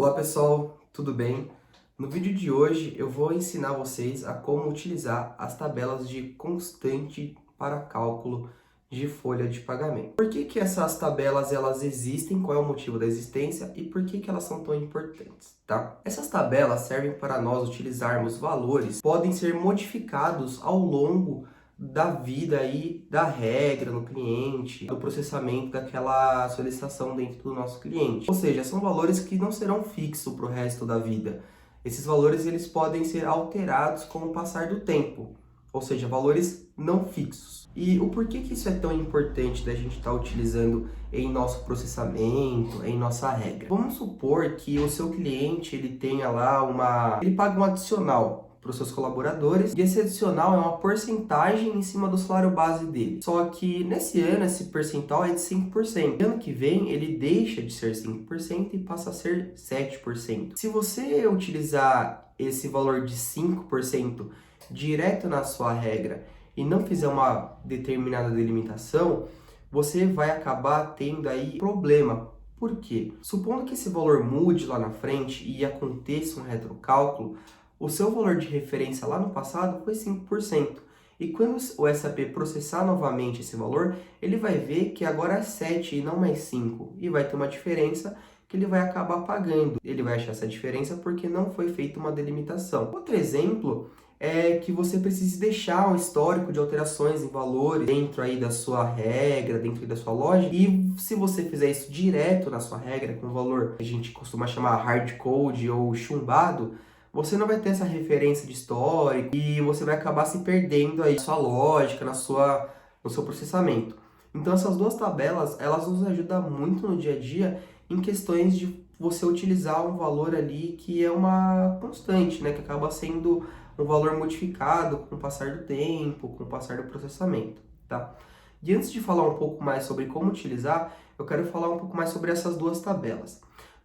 Olá pessoal, tudo bem? No vídeo de hoje eu vou ensinar vocês a como utilizar as tabelas de constante para cálculo de folha de pagamento. Por que que essas tabelas elas existem, qual é o motivo da existência e por que que elas são tão importantes, tá? Essas tabelas servem para nós utilizarmos valores que podem ser modificados ao longo da vida aí da regra no cliente, do processamento daquela solicitação dentro do nosso cliente. Ou seja, são valores que não serão fixos para o resto da vida. Esses valores eles podem ser alterados com o passar do tempo, ou seja, valores não fixos. E o porquê que isso é tão importante da gente estar utilizando em nosso processamento, em nossa regra? Vamos supor que o seu cliente ele tenha lá ele paga um adicional para os seus colaboradores, e esse adicional é uma porcentagem em cima do salário base dele. Só que nesse ano esse percentual é de 5%. Ano que vem ele deixa de ser 5% e passa a ser 7%. Se você utilizar esse valor de 5% direto na sua regra e não fizer uma determinada delimitação, você vai acabar tendo aí problema. Por quê? Supondo que esse valor mude lá na frente e aconteça um retrocálculo, o seu valor de referência lá no passado foi 5%. E quando o SAP processar novamente esse valor, ele vai ver que agora é 7 e não mais 5. E vai ter uma diferença que ele vai acabar pagando. Ele vai achar essa diferença porque não foi feita uma delimitação. Outro exemplo é que você precise deixar um histórico de alterações em valores dentro aí da sua regra, dentro da sua loja. E se você fizer isso direto na sua regra, com o valor que a gente costuma chamar hard code ou chumbado, você não vai ter essa referência de histórico e você vai acabar se perdendo aí na sua lógica, no seu processamento. Então essas duas tabelas, elas nos ajudam muito no dia a dia em questões de você utilizar um valor ali que é uma constante, né? Que acaba sendo um valor modificado com o passar do tempo, com o passar do processamento, tá? E antes de falar um pouco mais sobre como utilizar, eu quero falar um pouco mais sobre essas duas tabelas.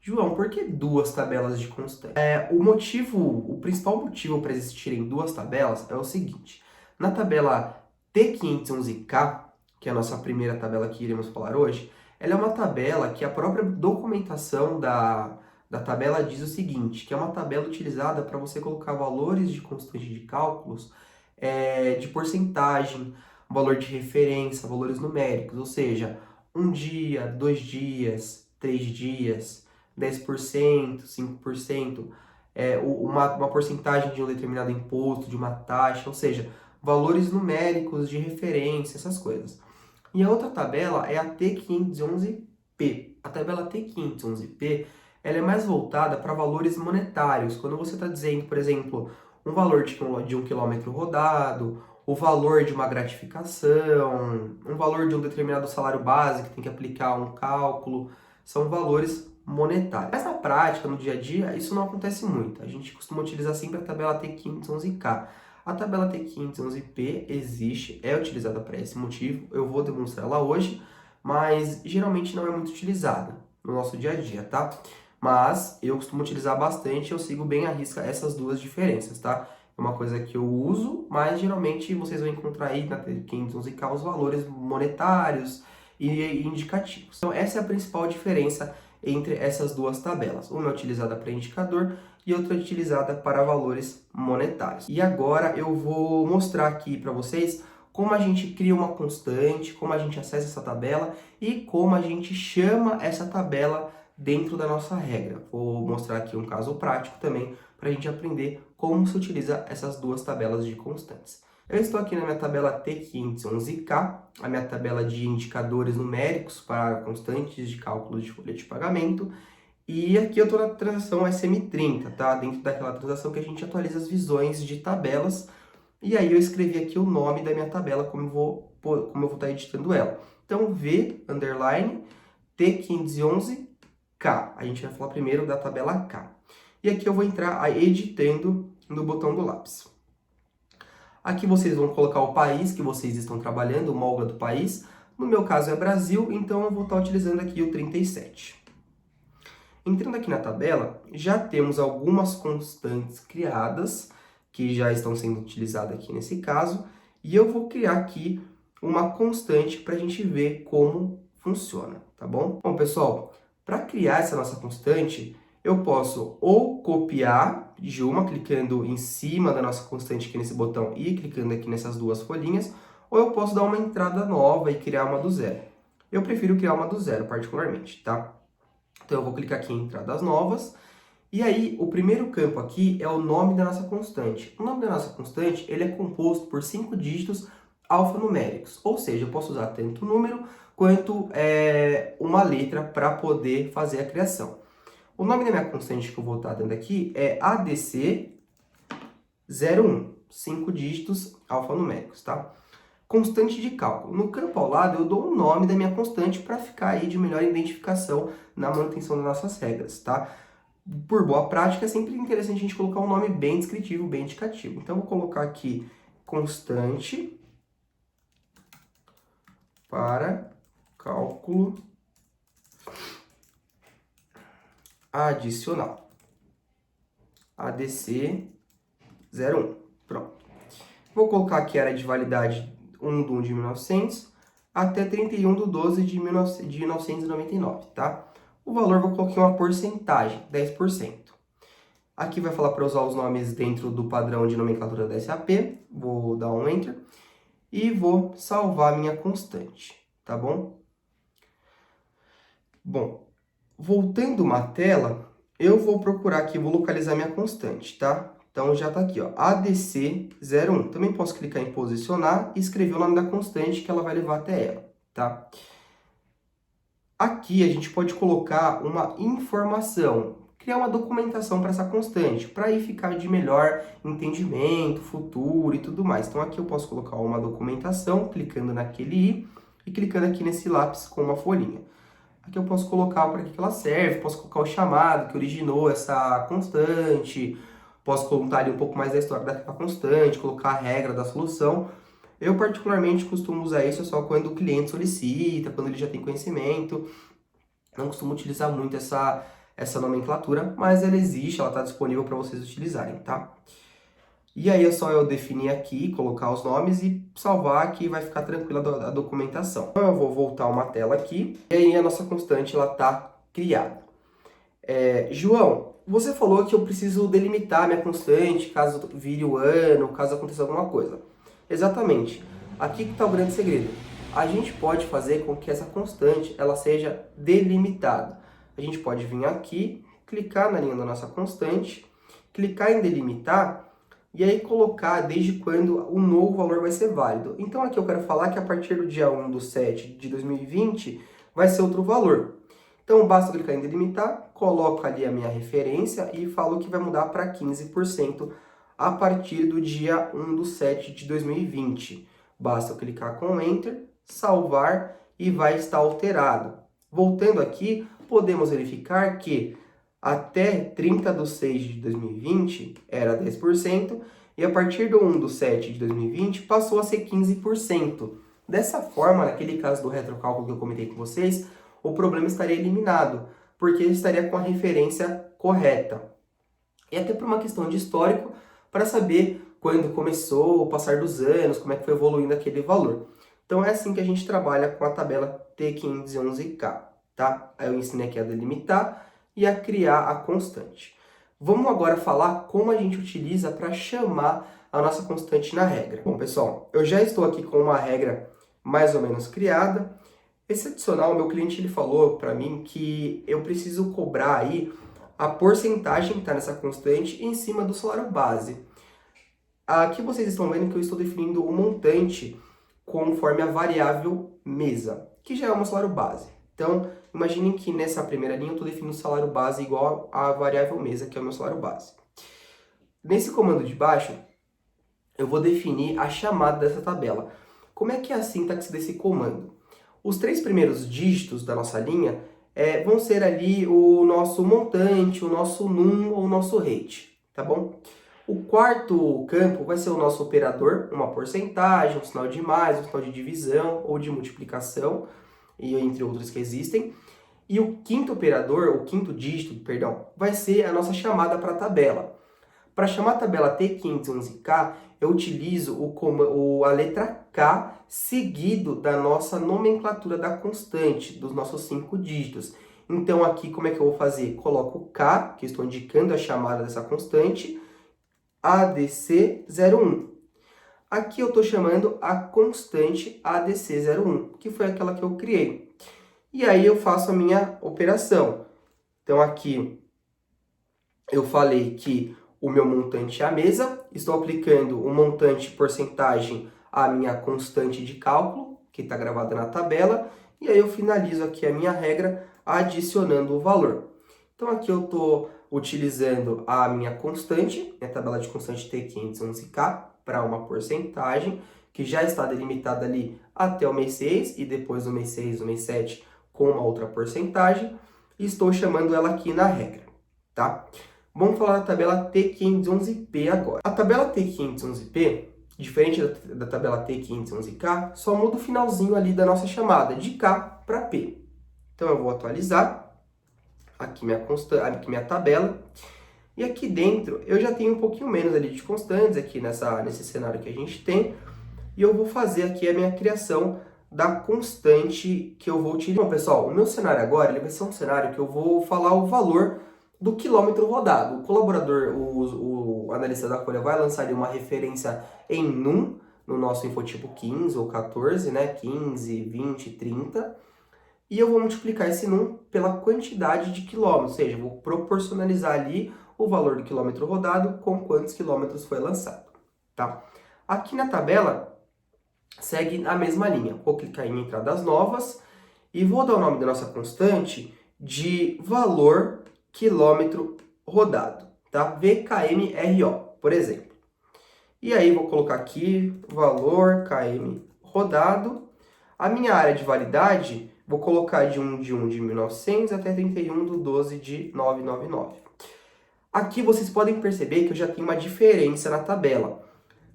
João, por que duas tabelas de constante? O principal motivo para existirem duas tabelas é o seguinte. Na tabela T511K, que é a nossa primeira tabela que iremos falar hoje, ela é uma tabela que a própria documentação da tabela diz o seguinte, que é uma tabela utilizada para você colocar valores de constante de cálculos, de porcentagem, valor de referência, valores numéricos, ou seja, 1 dia, 2 dias, 3 dias, 10%, 5%, uma porcentagem de um determinado imposto, de uma taxa, ou seja, valores numéricos de referência, essas coisas. E a outra tabela é a T511P. A tabela T511P ela é mais voltada para valores monetários. Quando você está dizendo, por exemplo, um valor de 1 quilômetro rodado, o valor de uma gratificação, um valor de um determinado salário base que tem que aplicar um cálculo, são valores monetários. Mas na prática, no dia a dia, isso não acontece muito. A gente costuma utilizar sempre a tabela T511K. A tabela T511P existe, é utilizada para esse motivo, eu vou demonstrar ela hoje, mas geralmente não é muito utilizada no nosso dia a dia, tá? Mas eu costumo utilizar bastante, eu sigo bem à risca essas duas diferenças, tá? É uma coisa que eu uso, mas geralmente vocês vão encontrar aí na T511K os valores monetários e indicativos. Então essa é a principal diferença entre essas duas tabelas. Uma é utilizada para indicador e outra é utilizada para valores monetários. E agora eu vou mostrar aqui para vocês como a gente cria uma constante, como a gente acessa essa tabela e como a gente chama essa tabela dentro da nossa regra. Vou mostrar aqui um caso prático também para a gente aprender como se utiliza essas duas tabelas de constantes. Eu estou aqui na minha tabela T511K, a minha tabela de indicadores numéricos para constantes de cálculo de folha de pagamento. E aqui eu estou na transação SM30, tá? Dentro daquela transação que a gente atualiza as visões de tabelas. E aí eu escrevi aqui o nome da minha tabela, como eu vou estar editando ela. Então, V, underline, T511K. A gente vai falar primeiro da tabela K. E aqui eu vou entrar editando no botão do lápis. Aqui vocês vão colocar o país que vocês estão trabalhando, o molga do país. No meu caso é Brasil, então eu vou estar utilizando aqui o 37. Entrando aqui na tabela, já temos algumas constantes criadas, que já estão sendo utilizadas aqui nesse caso, e eu vou criar aqui uma constante para a gente ver como funciona, tá bom? Bom, pessoal, para criar essa nossa constante, eu posso ou copiar de uma, clicando em cima da nossa constante aqui nesse botão e clicando aqui nessas duas folhinhas, ou eu posso dar uma entrada nova e criar uma do zero. Eu prefiro criar uma do zero, particularmente, tá? Então, eu vou clicar aqui em entradas novas, e aí o primeiro campo aqui é o nome da nossa constante. O nome da nossa constante, ele é composto por 5 dígitos alfanuméricos, ou seja, eu posso usar tanto número quanto uma letra para poder fazer a criação. O nome da minha constante que eu vou estar dando aqui é ADC01, 5 dígitos alfanuméricos, tá? Constante de cálculo. No campo ao lado, eu dou o nome da minha constante para ficar aí de melhor identificação na manutenção das nossas regras, tá? Por boa prática, é sempre interessante a gente colocar um nome bem descritivo, bem indicativo. Então, eu vou colocar aqui constante para cálculo adicional. ADC01. Pronto. Vou colocar aqui a área de validade 1 de 1 de 1900 até 31 de 12 de 1999, tá? O valor vou colocar uma porcentagem, 10%. Aqui vai falar para usar os nomes dentro do padrão de nomenclatura da SAP. Vou dar um Enter. E vou salvar minha constante, tá bom? Bom, voltando uma tela, eu vou procurar aqui, vou localizar minha constante, tá? Então, já está aqui, ó, ADC01. Também posso clicar em posicionar e escrever o nome da constante que ela vai levar até ela, tá? Aqui a gente pode colocar uma informação, criar uma documentação para essa constante, para aí ficar de melhor entendimento, futuro e tudo mais. Então, aqui eu posso colocar uma documentação, clicando naquele i e clicando aqui nesse lápis com uma folhinha. Aqui eu posso colocar para que ela serve, posso colocar o chamado que originou essa constante, posso contar ali um pouco mais da história daquela constante, colocar a regra da solução. Eu particularmente costumo usar isso só quando o cliente solicita, quando ele já tem conhecimento. Não costumo utilizar muito essa nomenclatura, mas ela existe, ela está disponível para vocês utilizarem, tá? E aí é só eu definir aqui, colocar os nomes e salvar que vai ficar tranquila a documentação. Então eu vou voltar uma tela aqui, e aí a nossa constante ela está criada. João, você falou que eu preciso delimitar minha constante caso vire o ano, caso aconteça alguma coisa. Exatamente. Aqui que está o grande segredo. A gente pode fazer com que essa constante ela seja delimitada. A gente pode vir aqui, clicar na linha da nossa constante, clicar em delimitar e aí colocar desde quando o novo valor vai ser válido. Então aqui eu quero falar que a partir do dia 1/7 de 2020 vai ser outro valor. Então basta clicar em delimitar, coloco ali a minha referência e falo que vai mudar para 15% a partir do dia 1/7 de 2020. Basta eu clicar com Enter, salvar e vai estar alterado. Voltando aqui, podemos verificar que até 30/6 de 2020 era 10% e a partir do 1/7 de 2020 passou a ser 15%. Dessa forma, naquele caso do retrocálculo que eu comentei com vocês, o problema estaria eliminado, porque ele estaria com a referência correta. E até por uma questão de histórico, para saber quando começou o passar dos anos, como é que foi evoluindo aquele valor. Então é assim que a gente trabalha com a tabela T511K, tá? Aí eu ensinei aqui a delimitar e a criar a constante. Vamos agora falar como a gente utiliza para chamar a nossa constante na regra. Bom, pessoal, eu já estou aqui com uma regra mais ou menos criada. Esse adicional, meu cliente ele falou para mim que eu preciso cobrar aí a porcentagem que está nessa constante em cima do salário base. Aqui vocês estão vendo que eu estou definindo o montante conforme a variável mesa, que já é um salário base. Então, imaginem que nessa primeira linha eu estou definindo o salário base igual à variável mesa, que é o meu salário base. Nesse comando de baixo, eu vou definir a chamada dessa tabela. Como é que é a sintaxe desse comando? Os 3 primeiros dígitos da nossa linha vão ser ali o nosso montante, o nosso num ou o nosso rate, tá bom? O quarto campo vai ser o nosso operador, uma porcentagem, um sinal de mais, um sinal de divisão ou de multiplicação, e entre outros que existem. E o quinto operador, o quinto dígito, perdão, vai ser a nossa chamada para a tabela. Para chamar a tabela T511K, eu utilizo a letra K seguido da nossa nomenclatura da constante, dos nossos 5 dígitos. Então aqui como é que eu vou fazer? Coloco o K, que eu estou indicando a chamada dessa constante, ADC01. Aqui eu estou chamando a constante ADC01, que foi aquela que eu criei. E aí eu faço a minha operação. Então aqui eu falei que o meu montante é a mesa, estou aplicando o montante porcentagem à minha constante de cálculo, que está gravada na tabela, e aí eu finalizo aqui a minha regra adicionando o valor. Então aqui eu estou utilizando a minha constante, minha tabela de constante T511K, para uma porcentagem, que já está delimitada ali até o mês 6, e depois do mês 6, do mês 7, com uma outra porcentagem, e estou chamando ela aqui na regra, tá? Vamos falar da tabela T511P agora. A tabela T511P, diferente da tabela T511K, só muda o finalzinho ali da nossa chamada, de K para P. Então eu vou atualizar aqui minha tabela. E aqui dentro eu já tenho um pouquinho menos ali de constantes, aqui nesse cenário que a gente tem. E eu vou fazer aqui a minha criação da constante que eu vou utilizar. Bom, pessoal, o meu cenário agora ele vai ser um cenário que eu vou falar o valor do quilômetro rodado. O colaborador, o analista da folha vai lançar ali uma referência em num, no nosso infotipo 15 ou 14, né? 15, 20, 30. E eu vou multiplicar esse num pela quantidade de quilômetros, ou seja, vou proporcionalizar ali o valor do quilômetro rodado com quantos quilômetros foi lançado, tá? Aqui na tabela, segue a mesma linha. Vou clicar em entradas novas e vou dar o nome da nossa constante de valor quilômetro rodado, tá? VKMRO, por exemplo. E aí vou colocar aqui valor km rodado. A minha área de validade, vou colocar de 1 de 1900 até 31 de 12 de 999. Aqui vocês podem perceber que eu já tenho uma diferença na tabela.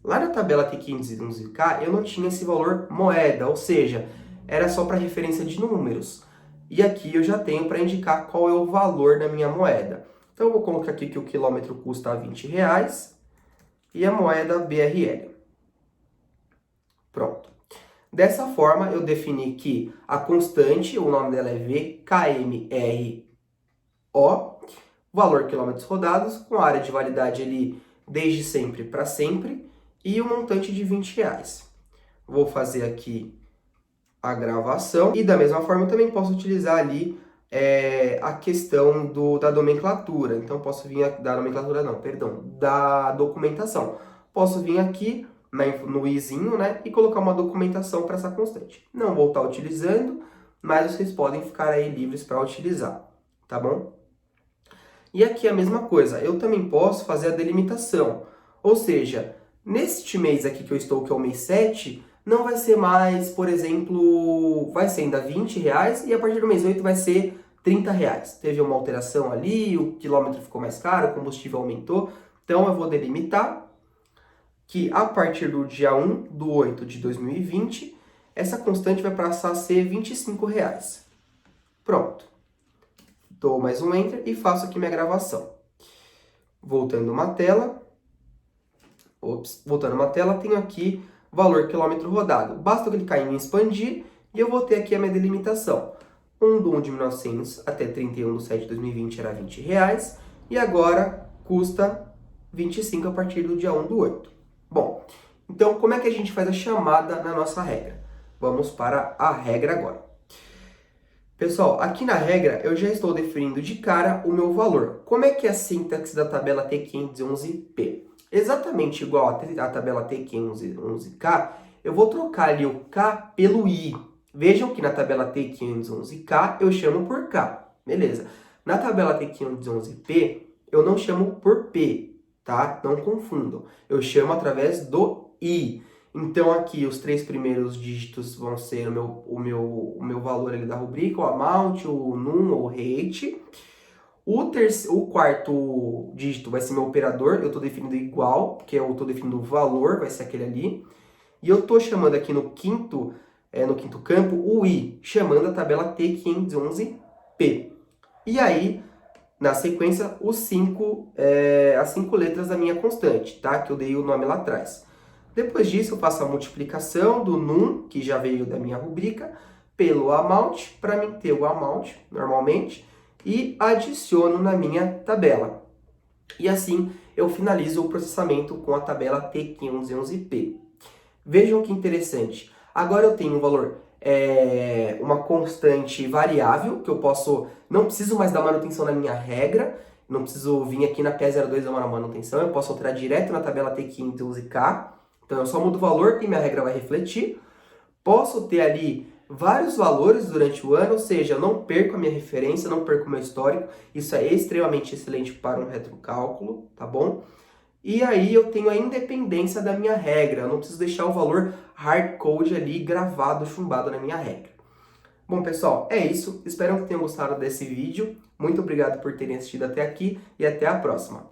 Lá na tabela T511K eu não tinha esse valor moeda, ou seja, era só para referência de números. E aqui eu já tenho para indicar qual é o valor da minha moeda. Então eu vou colocar aqui que o quilômetro custa R$20 e a moeda BRL. Pronto. Dessa forma eu defini que a constante, o nome dela é VKMRO, valor quilômetros rodados, com a área de validade ali desde sempre para sempre, e o montante de R$20. Vou fazer aqui a gravação, e da mesma forma eu também posso utilizar ali a questão da nomenclatura. Então posso vir da nomenclatura não, perdão, da documentação. Posso vir aqui no izinho, né, e colocar uma documentação para essa constante. Não vou estar utilizando, mas vocês podem ficar aí livres para utilizar, tá bom? E aqui a mesma coisa, eu também posso fazer a delimitação, ou seja, neste mês aqui que eu estou, que é o mês 7, não vai ser mais, por exemplo, vai ser ainda R$20 e a partir do mês 8 vai ser R$30. Teve uma alteração ali, o quilômetro ficou mais caro, o combustível aumentou, então eu vou delimitar que a partir do dia 1 de 8 de 2020, essa constante vai passar a ser R$25. Pronto. Dou mais um Enter e faço aqui minha gravação. Voltando uma tela. Voltando uma tela, tenho aqui valor quilômetro rodado. Basta eu clicar em expandir e eu vou ter aqui a minha delimitação. 1 de 1900 até 31 de 7 de 2020 era R$20 e agora custa 25 a partir do dia 1 do 8. Bom, então como é que a gente faz a chamada na nossa regra? Vamos para a regra agora. Pessoal, aqui na regra eu já estou definindo de cara o meu valor. Como é que é a sintaxe da tabela T511P? Exatamente igual a tabela T511K, eu vou trocar ali o K pelo I. Vejam que na tabela T511K eu chamo por K, beleza? Na tabela T511P eu não chamo por P, tá? Não confundam. Eu chamo através do I. Então aqui os 3 primeiros dígitos vão ser o meu valor ali da rubrica, o amount, o num ou o rate. O quarto dígito vai ser meu operador, eu estou definindo igual, que eu estou definindo o valor, vai ser aquele ali. E eu estou chamando aqui no quinto campo o I, chamando a tabela T511P. E aí, na sequência, as 5 letras da minha constante, tá? Que eu dei o nome lá atrás. Depois disso, eu faço a multiplicação do num, que já veio da minha rubrica, pelo amount, para mim ter o amount normalmente, e adiciono na minha tabela. E assim eu finalizo o processamento com a tabela T511P. Vejam que interessante. Agora eu tenho um valor, uma constante variável, que eu não preciso mais dar manutenção na minha regra, não preciso vir aqui na P02 dar uma manutenção, eu posso alterar direto na tabela T511K. Então eu só mudo o valor que minha regra vai refletir. Posso ter ali vários valores durante o ano, ou seja, eu não perco a minha referência, não perco o meu histórico. Isso é extremamente excelente para um retrocálculo, tá bom? E aí eu tenho a independência da minha regra, eu não preciso deixar o valor hardcode ali gravado, chumbado na minha regra. Bom, pessoal, é isso. Espero que tenham gostado desse vídeo. Muito obrigado por terem assistido até aqui e até a próxima.